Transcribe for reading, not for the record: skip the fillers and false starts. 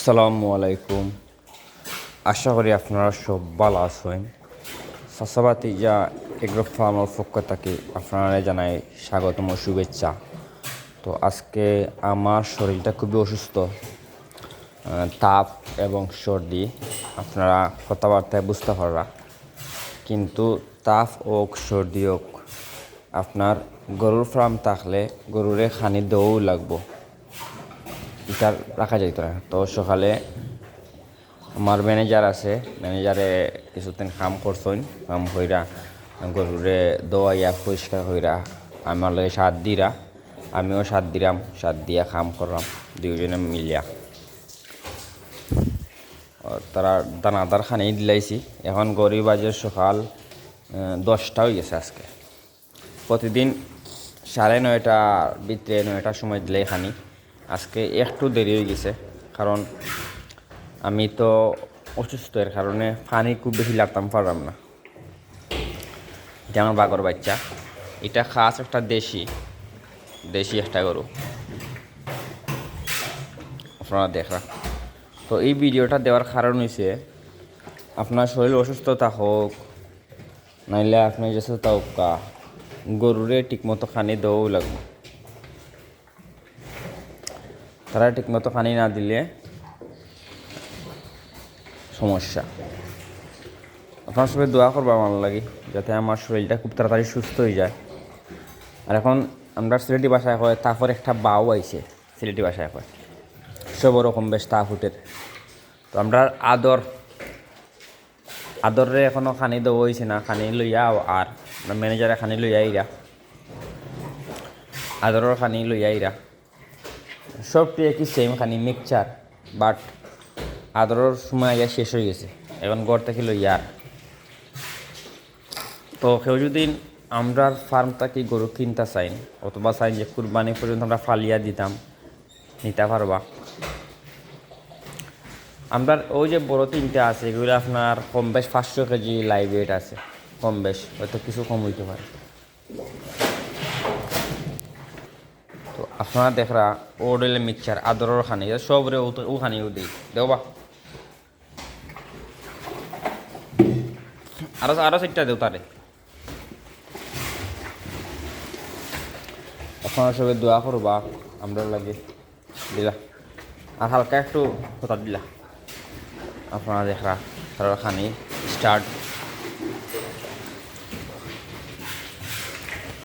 আসসালামু আলাইকুম। আশা করি আপনারা সব ভালো আছেন। চাষাবাতি যা এগ্রো ফার্মের পক্ষ থেকে আপনারা জানাই স্বাগতম ও শুভেচ্ছা। তো আজকে আমার শরীরটা খুবই অসুস্থ, তাপ এবং সর্দি। আপনারা কথাবার্তায় বুঝতে পাররা, কিন্তু তাপ হোক সর্দি হোক, আপনার গরুর ফার্ম থাকলে গরুরে খানি দেওয়াও লাগবো, এটা রাখা যাইত না। তো সকালে আমার ম্যানেজার আছে, ম্যানেজারে কিছুদিন কাম করছেন, কাম হইরা গরুরে দোয়াইয়া পরিষ্কার হইরা আমার লগে সাত দিরা, আমিও সাত দিলাম, সাত দিয়া কাম করলাম দুইজনে মিলিয়া। তারা দানাদার খানি দিলাইছি। এখন গরিব বাজের সকাল 10টা হয়ে গেছে। আজকে প্রতিদিন 9:30 ভিতরে 9টার সময় দিলাই খানি। আজকে একটু দেরি হয়ে গেছে, কারণ আমি তো অসুস্থ, এর কারণে পানি খুব বেশি লাগতাম পারলাম না। এটা আমার বাগর বাচ্চা, এটা খাস একটা দেশি একটা গরু, আপনারা দেখরা। তো এই ভিডিওটা দেওয়ার কারণ হয়েছে, আপনার শরীর অসুস্থতা হোক নাইলে আপনি যে তা গরুরে ঠিকমতো খানি দেওয়াও লাগবে। তারা ঠিকমতো পানি না দিলে সমস্যা। আপনার সবাই দোয়া করবো আমার লাগে, যাতে আমার শরীরটা খুব তাড়াতাড়ি সুস্থ হয়ে যায়। আর এখন আমরা সিলেটি ভাষায় হয় তারপর একটা বাউ আইছে, সিলেটি ভাষায় হয় সব ওরকম বেশ তাপ উঠে। তো আমরা আদরে এখনও খানি দেওয়া হয়েছে না, খানি লইয়াও। আর ম্যানেজারে খানি লইয়া ইরা, আদরের খানি লইয়া ইরা, সবটি একই সেম খানি মিক্সচার, বাট আদরের সময় ইয়া শেষ হয়ে গেছে, এখন ঘর থেকে লইয়া। তো কেউ যদি আমরা ফার্মটাকে গরু কিনতে চাইন, অথবা চাইন যে কুরবানি পর্যন্ত আমরা ফালিয়া দিতাম, নিতে পারবা। আমরা ওই যে বড় তিনটে আছে, এগুলো আপনার কম বেশ 500 কেজি লাইভ ওয়েট আছে, কম বেশ, হয়তো কিছু কম হইতে পারে। তো আপনারা দেখরা ওডেলে মিক্সচার আদরের খানি সবরে ও খানিও দিই দেওবা, আরো সেটটা দেও তারে। আপনারা সবাই দোয়া করবা আমরা লাগে দিলা, আর হালকা একটু কথা দিলা। আপনারা দেখরা তারা খানি স্টার্ট।